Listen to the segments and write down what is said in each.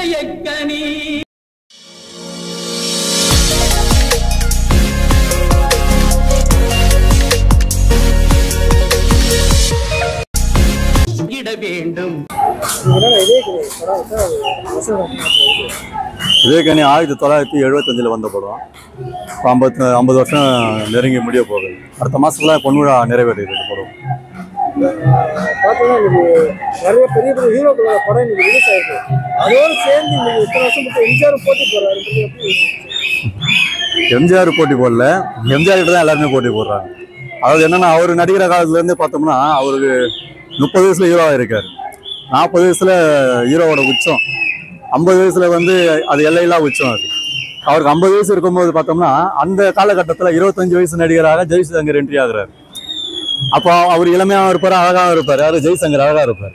இதயக்கனி இட வேண்டும். இதயக்கனி 1975 வந்த படம். 50 வருஷம் நெருங்கி முடிய போகுது. அடுத்த மாசத்துல பொன்விழா நிறைவேறியது இந்த படம். நிறைய பெரிய பெரிய ஹீரோக்களோட படம் இன்னைக்கு ரிலீஸ் ஆயிருக்கு. அதோடு சேர்ந்து இன்னைக்கு இத்தனை வருஷம் மட்டும் எம்ஜிஆர் போட்டி போடுறாரு. எம்ஜிஆர் போட்டி போடல, எம்ஜிஆர் கிட்ட தான் எல்லாருமே போட்டி போடுறாங்க. அதாவது என்னன்னா, அவர் நடிக்கிற காலத்துல இருந்து பார்த்தோம்னா அவருக்கு 30 வயசுல ஹீரோவா இருக்காரு. 40 வயசுல ஹீரோவோட உச்சம். 50 வயசுல வந்து அது எல்லையில்லா உச்சம். அது அவருக்கு 50 வயசு இருக்கும்போது பார்த்தோம்னா அந்த காலகட்டத்தில் 25 வயசு நடிகராக ஜெய்சங்கர் என்ட்ரி ஆகுறாரு. அப்போ அவர் இளமையாக இருப்பார், அழகாக இருப்பார். யாரு? ஜெய்சங்கர் அழகாக இருப்பார்.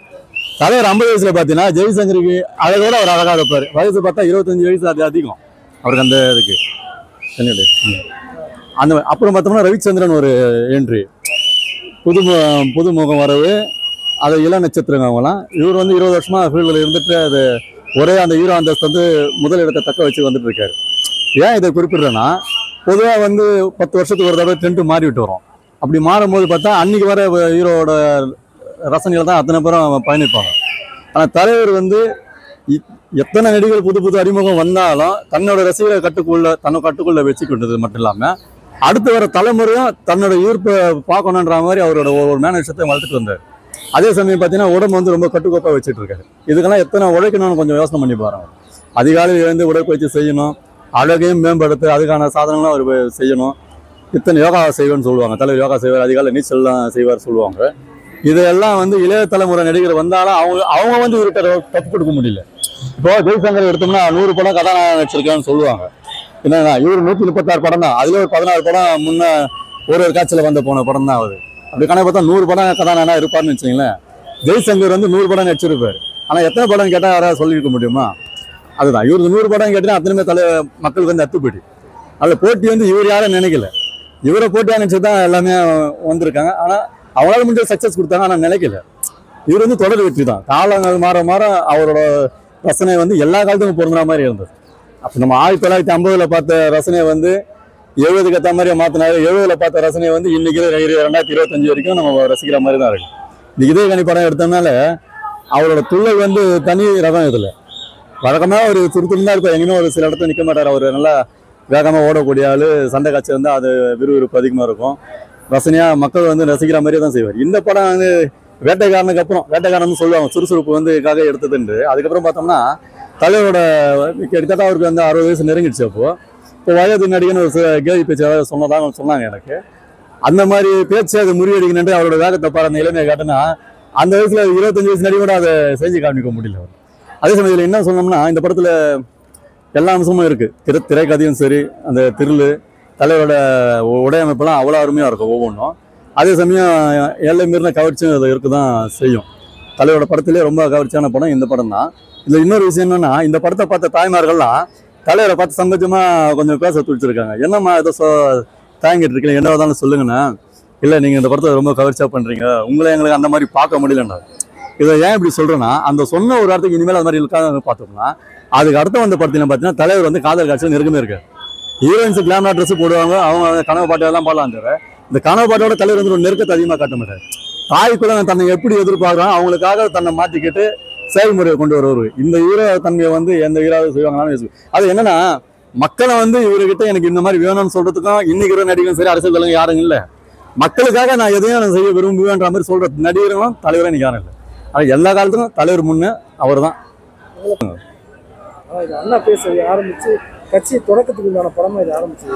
தலைவர் 50 வயசுல பார்த்தீங்கன்னா ஜெய்சங்கருக்கு அழகோட அவர் அழகாக இருப்பார். வயசு பார்த்தா 25 வயசு அது அதிகம் அவருக்கு. அந்த இதுக்கு அந்த அப்புறம் பார்த்தோம்னா ரவிச்சந்திரன் ஒரு என்ட்ரி, புதுமுகம் வரவு, அது இள நட்சத்திரங்க அவங்களாம். இவர் வந்து 20 வருஷமா ஃபீல்டில் இருந்துட்டு அது ஒரே அந்த ஹீரோ அந்தஸ்து வந்து முதலிடத்தை தக்க வச்சு வந்துட்டு இருக்காரு. ஏன் இதை குறிப்பிடுறேன்னா, பொதுவாக வந்து 10 வருஷத்துக்கு ஒரு தடவை ட்ரெண்ட் மாறிவிட்டு வரும். அப்படி மாறும்போது பார்த்தா அன்னைக்கு வர ஹீரோவோட ரசனையில் தான் அத்தனை பேரும் பயணிப்பாங்க. ஆனால் தலைவர் வந்து எத்தனை நடிகர்கள் புது புது அறிமுகம் வந்தாலும் தன்னோட ரசிகரை கட்டுக்குள்ள வச்சுக்கிட்டது மட்டும் இல்லாமல் அடுத்து வர தலைமுறையும் தன்னோட ஈர்ப்பை பார்க்கணுன்ற மாதிரி அவரோட ஒரு மேனேஜத்தை வளர்த்துட்டு வந்தார். அதே சமயம் பார்த்தீங்கன்னா உடம்பு வந்து ரொம்ப கட்டுக்கோப்பாக வச்சுட்டு இருக்காரு. இதுக்கெல்லாம் எத்தனை உழைக்கணும்னு கொஞ்சம் யோசனை பண்ணி பாருங்க. அதிகாலையில் எழுந்து உடற்பயிற்சி செய்யணும், அழகையும் மேம்படுத்த அதுக்கான சாதனங்களும் அவர் செய்யணும். இத்தனை யோகா செய்வேன்னு சொல்லுவாங்க. தலைவர் யோகா செய்வார், அதிகாலை நீச்சல்லாம் செய்வார் சொல்லுவாங்க. இதெல்லாம் வந்து இளைய தலைமுறை நடிகர் வந்தாலும் அவங்க வந்து இவர்கிட்ட தப்பு கொடுக்க முடியல. இப்போ ஜெய்சங்கர் எடுத்தோம்னா 100 படம் கதாநாயகன் நடிச்சிருக்கான்னு சொல்லுவாங்க. என்னன்னா இவர் 136 படம் தான். அதுல ஒரு 16 படம் முன்ன ஒரு காட்சியில் போன படம் தான் ஆகுது. அப்படி கணக்கு பார்த்தா 100 படம் கதாநாயகனா இருப்பார்னு வச்சுங்களேன். ஜெய்சங்கர் வந்து 100 படம் நடிச்சிருப்பார். ஆனால் எத்தனை படம் கேட்டால் யாராவது சொல்லியிருக்க முடியுமா? அதுதான் இவருக்கு 100 படம் கேட்டீங்கன்னா அத்தனையுமே மக்களுக்கு வந்து அத்துப்படி. அதில் போட்டி வந்து இவர் யாரும் நினைக்கல. இவரை போட்டியாக நினைச்சு தான் எல்லாமே வந்திருக்காங்க. ஆனால் அவங்களால முடிஞ்ச சக்ஸஸ் கொடுத்தாங்க. ஆனால் நினைக்கல. இவர் வந்து தொடர் வெற்றி தான். காலங்கள் மாற மாற அவரோட ரசனை வந்து எல்லா காலத்துக்கும் பொருந்துற மாதிரி இருந்தது. அப்போ நம்ம 1950 பார்த்த ரசனையை வந்து 70க்கு ஏற்ற மாதிரியே மாற்றினாரு. 70 பார்த்த ரசனையை வந்து இன்னைக்கு 2025 வரைக்கும் நம்ம ரசிக்கிற மாதிரி தான் இருக்கு. இந்த இதயக்கனி படம் எடுத்ததுனால அவரோட துள்ளல் வந்து தனி ரகம். இதில் வழக்கமாக ஒரு துருத்துருந்தா இருப்பார். எங்கேயுமே ஒரு சில இடத்துல நிற்க மாட்டார். அவர் நல்லா வேகமாக ஓடக்கூடிய ஆள். சண்டை காட்சி வந்து அது விறுவிறுப்பு அதிகமாக இருக்கும். ரசனையாக மக்கள் வந்து ரசிக்கிற மாதிரியே தான் செய்வார். இந்த படம் வந்து வேட்டைக்காரனுக்கு அப்புறம், வேட்டைக்காரன் சொல்லுவாங்க சுறுசுறுப்பு வந்து காக எடுத்ததுண்டு. அதுக்கப்புறம் பார்த்தோம்னா தலைவரோட கிட்டத்தட்ட அவருக்கு வந்து 60 வயசு நெருங்கிடுச்சு. இப்போ வயது நடிகன்னு ஒரு கேள்வி பேச்சு சொன்னாங்க எனக்கு. அந்த மாதிரி பேச்சு அது முறியடிக்கணுன்ட்டு அவரோட வேகத்தை பாரு, அந்த இளமையை காட்டுனா அந்த வயசுல 25 வயசு நடிகோட அதை செஞ்சு காமிக்க முடியல. அதே சமயத்தில் என்ன சொன்னோம்னா, இந்த படத்துல எல்லா அம்சமும் இருக்கு. திரைக்கதையும் சரி, அந்த திரில், தலைவரோட உடையமைப்பெல்லாம் அவ்வளோ அருமையாக இருக்கும் ஒவ்வொன்றும். அதே சமயம் எல்லை மீறின கவர்ச்சியும் அது இருக்க தான் செய்யும். தலைவரோட படத்திலே ரொம்ப கவர்ச்சியான படம் இந்த படம் தான். இதில் இன்னொரு விஷயம் என்னன்னா, இந்த படத்தை பார்த்த தாய்மார்கள்லாம் தலைவரை பார்த்து சங்கஜமாக கொஞ்சம் பேச துடிச்சிருக்காங்க. என்னம்மா ஏதோ தாங்கிட்டு இருக்கீங்க, என்ன தானே சொல்லுங்கண்ணா. இல்லை, நீங்கள் இந்த படத்தை ரொம்ப கவர்ச்சியாக பண்ணுறீங்க, உங்களை எங்களுக்கு அந்த மாதிரி பார்க்க முடியலண்ணா. இதை ஏன் இப்படி சொல்கிறேன்னா, அந்த சொன்ன ஒரு வார்த்தைக்கு இனிமேல் அது மாதிரி இருக்காது பார்த்தோம்னா, அதுக்கு அடுத்த வந்த படத்தில் பார்த்தீங்கன்னா தலைவர் வந்து காதல் காட்சியில் நெருக்கமே இருக்காரு. ஹீரோயின்ஸு கிளாமரா ட்ரெஸ் போடுவாங்க, அவங்க கனவு பாட்டெல்லாம் பாடலாம். இந்த கனவு பாட்டோட தலைவர் வந்து ஒரு நெருக்கத்தை அதிகமாக காட்ட மாட்டார். தாய்க்குள்ள தன்னை எப்படி எதிர்பார்க்குறாங்க அவங்களுக்காக தன்னை மாற்றிக்கிட்டு செயல்முறையை கொண்டு வருவார். இந்த ஹீரோ தன்மையை வந்து எந்த ஹீரோவை செய்வாங்களான்னு அது என்னன்னா, மக்களை வந்து இவர்கிட்ட எனக்கு இந்த மாதிரி வேணும்னு சொல்றதுக்கும் இன்னைக்கு நடிகரும் சரி, அரசியல் தலைவர் யாரும் இல்லை. மக்களுக்காக நான் எதையும் நான் செய்ய விரும்புவேன்ற மாதிரி சொல்ற நடிகர்களும் தலைவரும் இன்னைக்கு யாரும் இல்லை. ஆனால் எல்லா காலத்துக்கும் தலைவர் முன்னே அவர் தான். அண்ணா பேச ஆரம்பிச்சு கட்சி தொடக்கத்துக்கு உண்டான படமா இது ஆரம்பிச்சது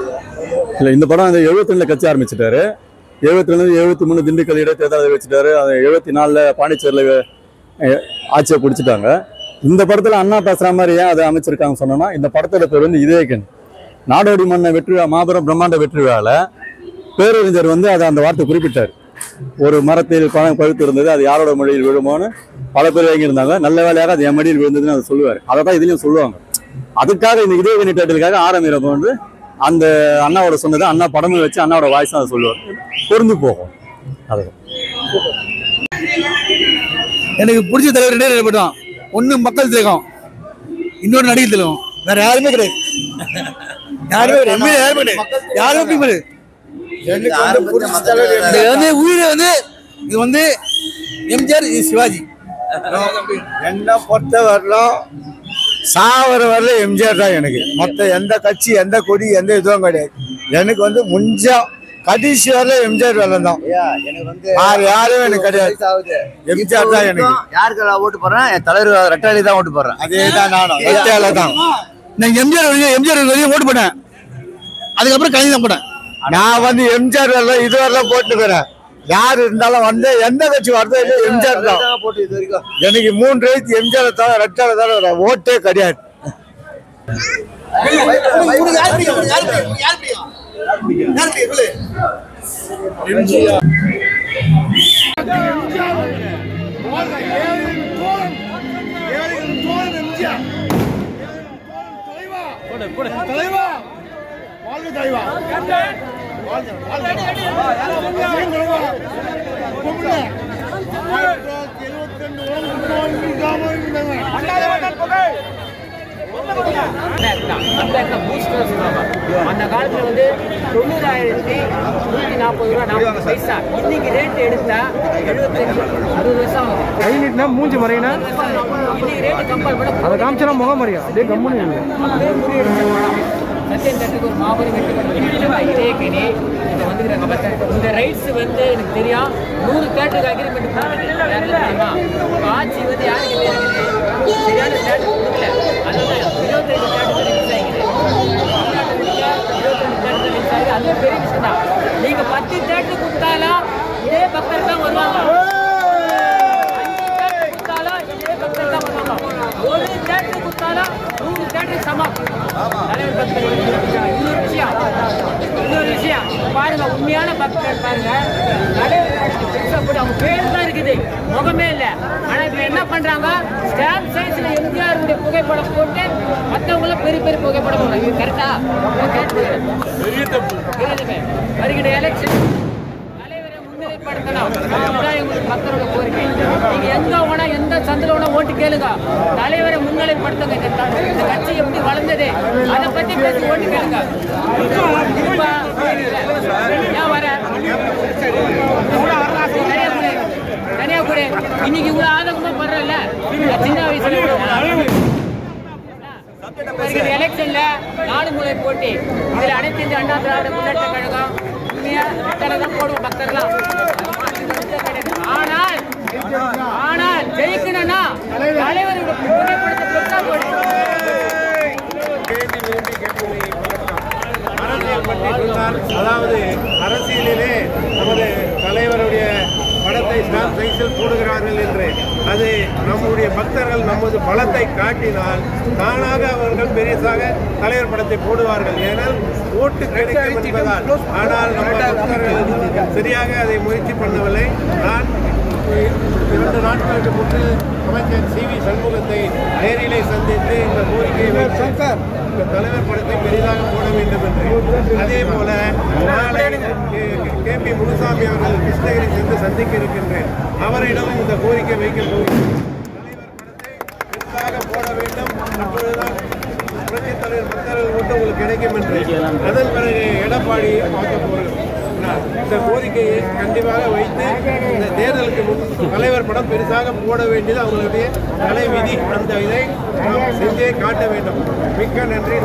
இல்லை. இந்த படம் 72 கட்சி ஆரம்பிச்சுட்டாரு. 72 73 திண்டுக்கல் இடைத்தேர்தலை வச்சுட்டாரு. 74 பாண்டிச்சேரியில் ஆட்சியை பிடிச்சிட்டாங்க. இந்த படத்துல அண்ணா பேசுற மாதிரி ஏன் அதை அமைச்சிருக்காங்க சொன்னோம்னா, இந்த படத்தோட பேர் வந்து இதயக்கனி. நாடோடி மன்ன வெற்றி மாபெரும் பிரம்மாண்ட வெற்றி விழாவில் பேரறிஞர் வந்து அதை அந்த வார்த்தை குறிப்பிட்டார். ஒரு மரத்தில் பணம் பழுத்து இருந்தது, அது யாரோட மொழியில் விழுமோன்னு பல பேர் வாங்கியிருந்தாங்க. நல்ல வேலையாக அது என் மடியில் விழுந்ததுன்னு அதை சொல்லுவார். அதை தான் இதுலையும் சொல்லுவாங்க. அதுக்காக இந்த இதயக்கனி டைட்டிலுக்காக ஆரம்பிக்கிறப்ப வந்து அந்த அண்ணாவோட சொன்னதை அண்ணா படமும் வச்சு அண்ணாவோட வாய்ஸ் தான் அதை சொல்லுவார். பொருந்து போகும். அது எனக்கு பிடிச்ச தலைவர் 2 படம். ஒன்று மக்கள் திலகம், இன்னொரு நடிகர் திலகம், வேற யாருமே கிடையாது. யாருமே உயிரை வந்து இது வந்து எம்ஜிஆர், சிவாஜி. என்ன பொறுத்த வரலாம் சாவர வரல எம்ஜிஆர் தான் எனக்கு. மொத்த எந்த கட்சி எந்த கொடி எந்த இதுவும் கிடையாது. எனக்கு வந்து முஞ்சா கடைசி வரல எம்ஜிஆர் வேலை தான். யாரும் எனக்கு கிடையாது. எம்ஜிஆர் தான் எனக்கு. யாருக்கு ஓட்டு போடுறேன்? என் தலைவர் ரெட்டாளி தான் ஓட்டு போடுறேன். அதேதான் நானும் ரெட்டாளி தான். நான் எம்ஜிஆர் ஓட்டு போட்டேன். அதுக்கப்புறம் கலைஞர் தான் போட்டேன். நான் வந்து எம்ஜிஆர் வேலை இது வரலாம் போட்டுக்கிறேன். யாரு இருந்தாலும் வந்து எந்த கட்சி வருதோ இல்லை எம்ஜிஆர் தான். எனக்கு 3 வயசு எம்ஜிஆர் தான் ரெட்டாளி தான் ஓட்டே கிடையாது. அந்த காலத்துல வந்து 90,140 ரூபா இன்னைக்கு ரேட் எடுத்தா 75-60 வருஷம் ஆகுது. மூஞ்சி மறையினா இன்னைக்கு ரேட்டு கம்பேர் பண்ண அதை காமிச்சா முகம் மறையா அதே கம்முன்னு சத்தியம் தட்டுக்கு ஒரு மாபெரும் வெற்றி இந்த ரைட்ஸ் வந்து எனக்கு தெரியும். 100 தேட்டருக்கு அக்ரிமெண்ட் தெரியுமா? ஆட்சி வந்து யாருக்கு தெரியுது? சரியான தேட்டர் கொடுக்கல. அதனால 22 தேட்டர் ரிலீஸ் ஆகிடுது. 22 தேட்டர் ரிலீஸ் ஆகுது. அதுவே பெரிய விஷயம் தான். நீங்க 10 தேட்டர் கொடுத்தாலும் இதே பக்தர் தான் வருவாங்க. 5 தேட்டர் கொடுத்தாலும் இதே பக்தர் தான் வருவாங்க. 1 தேட்டர் கொடுத்தாலும் 100 தேட்டர் சமம். தலைவர் பக்தர் இன்னொரு விஷயம் பாருங்க, உண்மையான பக்தர் பாருங்க, அவங்க பேரு தான் இருக்குது, முகமே இல்லை. ஆனா இப்ப என்ன பண்றாங்க, ஸ்டாம்ப் சைஸ்ல எம்ஜிஆருடைய புகைப்படம் போட்டு மற்றவங்கள பெரிய பெரிய புகைப்படம் போடுறாங்க. இது கரெக்டா? வருகிற எலெக்ஷன் தலைவரை முன்னிலைப்படுத்தணும். எங்களுக்கு பக்தரோட கோரிக்கை. நீங்க எங்க வேணா எந்த சந்தில வேணா ஓட்டு கேளுங்க, தலைவரை முன்னிலைப்படுத்துங்க. இந்த கட்சி எப்படி வளர்ந்தது அதை பத்தி பேசி ஓட்டு கேளுங்க. ஏன் வர கன்னியாகுமரி இன்னைக்கு இவ்வளவு ஆதங்கமா படுறல, சின்ன வயசுல எலெக்ஷன்ல 4 முறை போட்டி. இதுல அனைத்து இந்திய அண்ணா திராவிட முன்னேற்ற கழகம் உண்மையா தான் போடுவோம் பக்தர்லாம். ஆனால் ஜெயிக்கணும்னா தலைவரோட புகைப்படத்தை பெருசா போடு. அதாவது அரசியலிலே நமது தலைவருடைய படத்தை ஸ்டாம்ப் சைஸில் போடுகிறார்கள் என்று அது நம்முடைய பக்தர்கள் நமது பலத்தை காட்டினால் தானாக அவர்கள் பெரிசாக தலைவர் படத்தை போடுவார்கள். ஏனால் ஓட்டு கிடைக்கும் என்பதால். ஆனால் நம்ம பக்தர்கள் சரியாக அதை முயற்சி பண்ணவில்லை. நான் 2 நாட்களுக்கு முன்பு அமைச்சர் CV சண்முகத்தை நேரிலே சந்தித்து இந்த கோரிக்கையை வைத்து இந்த தலைவர் படத்தை பெரிதாக போட வேண்டும் என்று. அதே போல நாளை KP முனுசாமி அவர்கள் கிருஷ்ணகிரி சென்று சந்திக்க இருக்கின்றேன். அவரிடம் இந்த கோரிக்கை வைக்க போகிறேன். தலைவர் படத்தை பெரிதாக போட வேண்டும், அப்பொழுதுதான் புரட்சித் தலைவர் பக்தர்கள் ஓட்டு உங்களுக்கு கிடைக்கும் என்று. அதன் பிறகு எடப்பாடி பார்க்க போகிறோம். இந்த கோரிக்கையை கண்டிப்பாக வைத்து இந்த தேர்தலுக்கு தலைவர் படம் பெருசாக போட வேண்டியது அவங்களுடைய தலைவிதி. அந்த இதை நாம் செஞ்சே காட்ட வேண்டும். மிக்க நன்றி.